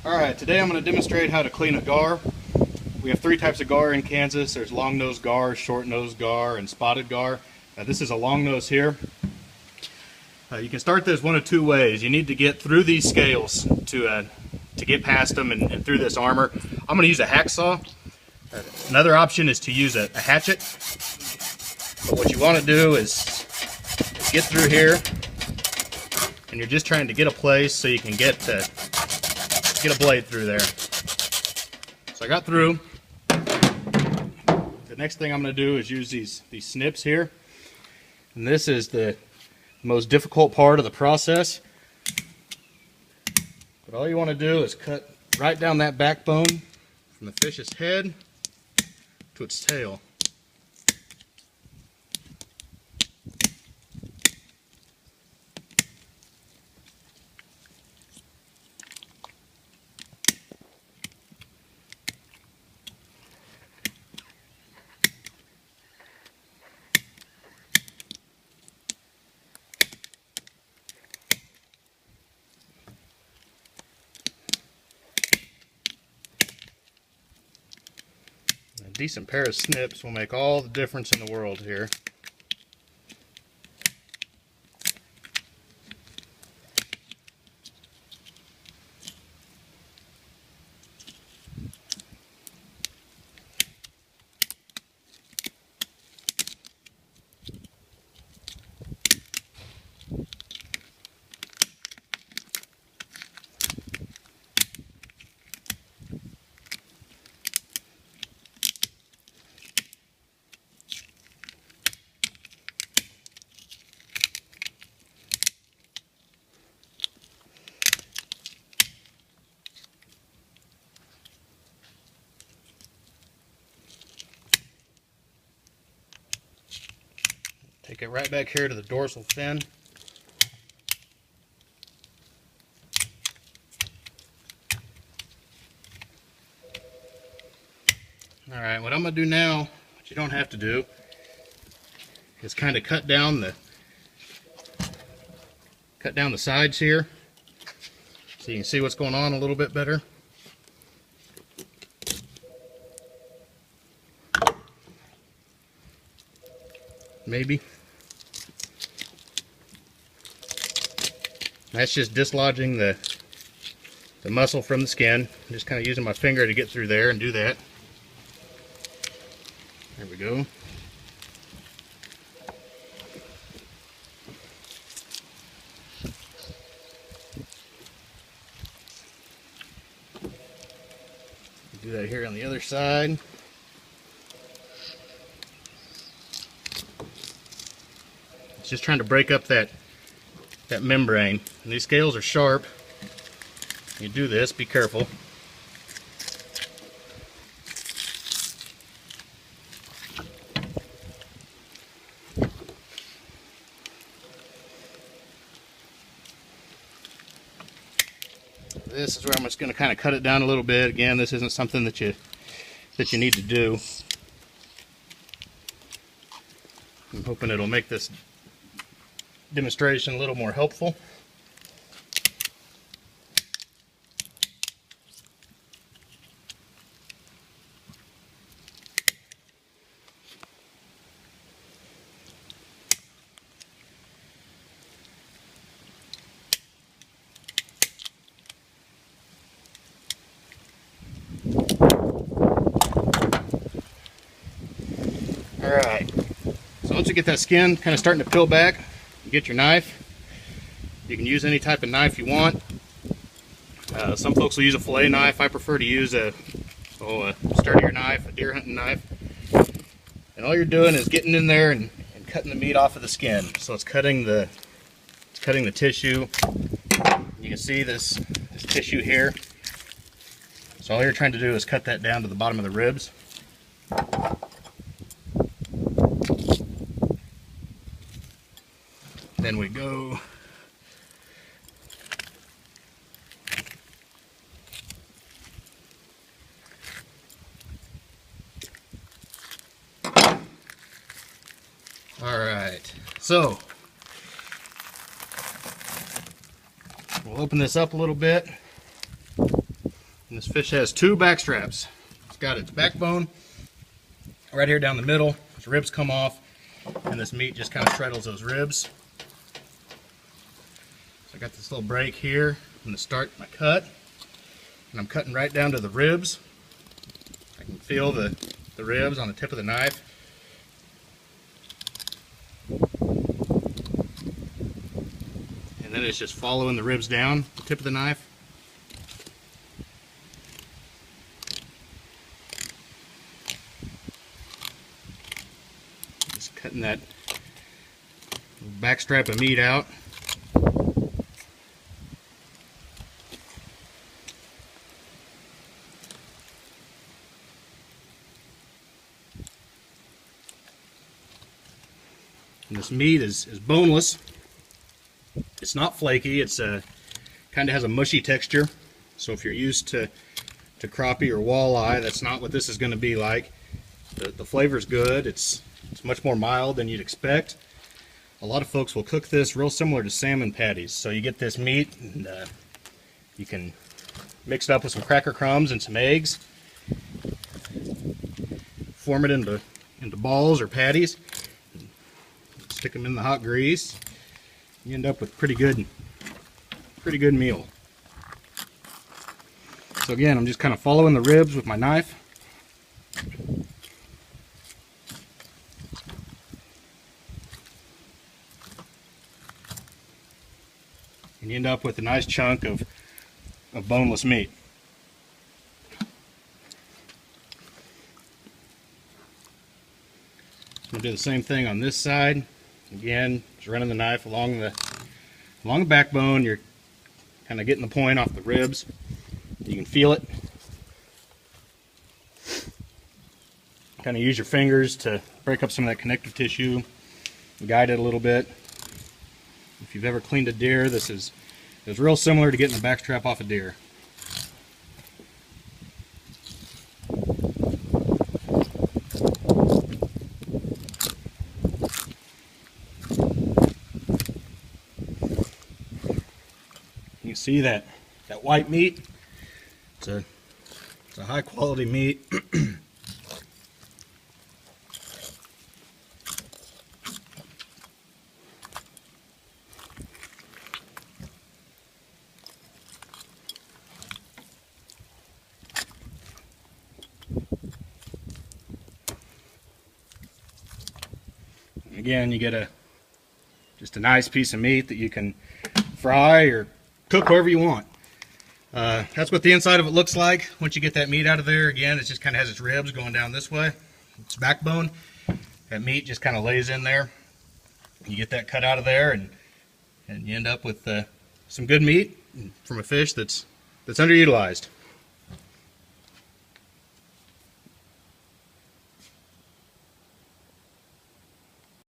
Alright, today I'm going to demonstrate how to clean a gar. We have three types of gar in Kansas. There's long-nosed gar, short-nosed gar, and spotted gar. This is a long nose here. You can start this one of two ways. You need to get through these scales to get past them and through this armor. I'm going to use a hacksaw. Another option is to use a hatchet. But what you want to do is get through here, and you're just trying to get a place so you can get a blade through there. So I got through. The next thing I'm going to do is use these snips here. And this is the most difficult part of the process. But all you want to do is cut right down that backbone from the fish's head to its tail. A decent pair of snips will make all the difference in the world here. Take it right back here to the dorsal fin. Alright, what I'm going to do now, what you don't have to do, is kind of cut down the sides here so you can see what's going on a little bit better. Maybe. That's just dislodging the muscle from the skin. I'm just kind of using my finger to get through there and do that. There we go. Do that here on the other side. It's just trying to break up that membrane. And these scales are sharp. You do this, be careful. This is where I'm just going to kind of cut it down a little bit. Again, this isn't something that you need to do. I'm hoping it'll make this demonstration a little more helpful. Alright, so once you get that skin kind of starting to peel back, you get your knife. You can use any type of knife you want. Some folks will use a fillet knife. I prefer to use a sturdier knife, a deer hunting knife. And all you're doing is getting in there and cutting the meat off of the skin. So it's cutting the tissue. You can see this tissue here. So all you're trying to do is cut that down to the bottom of the ribs. Then we go Alright, so we'll open this up a little bit. And this fish has two back straps. It's got its backbone right here down the middle. Its ribs come off, and this meat just kind of straddles those ribs. So I got this little break here. I'm going to start my cut, and I'm cutting right down to the ribs. I can feel the ribs on the tip of the knife. And then it's just following the ribs down the tip of the knife. Just cutting that back strap of meat out. And this meat is boneless. It's not flaky. It's kind of has a mushy texture. So if you're used to crappie or walleye, that's not what this is going to be like. The flavor's good. It's much more mild than you'd expect. A lot of folks will cook this real similar to salmon patties. So you get this meat, and you can mix it up with some cracker crumbs and some eggs. Form it into balls or patties. Stick them in the hot grease. You end up with pretty good meal. So again, I'm just kind of following the ribs with my knife. And you end up with a nice chunk of boneless meat. I'm going to do the same thing on this side. Again, just running the knife along the backbone. You're kind of getting the point off the ribs. You can feel it. Kind of use your fingers to break up some of that connective tissue, guide it a little bit. If you've ever cleaned a deer, this is real similar to getting the back strap off a deer. You can see that white meat. It's a high quality meat. Again, you get just a nice piece of meat that you can fry or cook however you want. That's what the inside of it looks like. Once you get that meat out of there, again, it just kind of has its ribs going down this way. Its backbone. That meat just kind of lays in there. You get that cut out of there, and you end up with some good meat from a fish that's underutilized.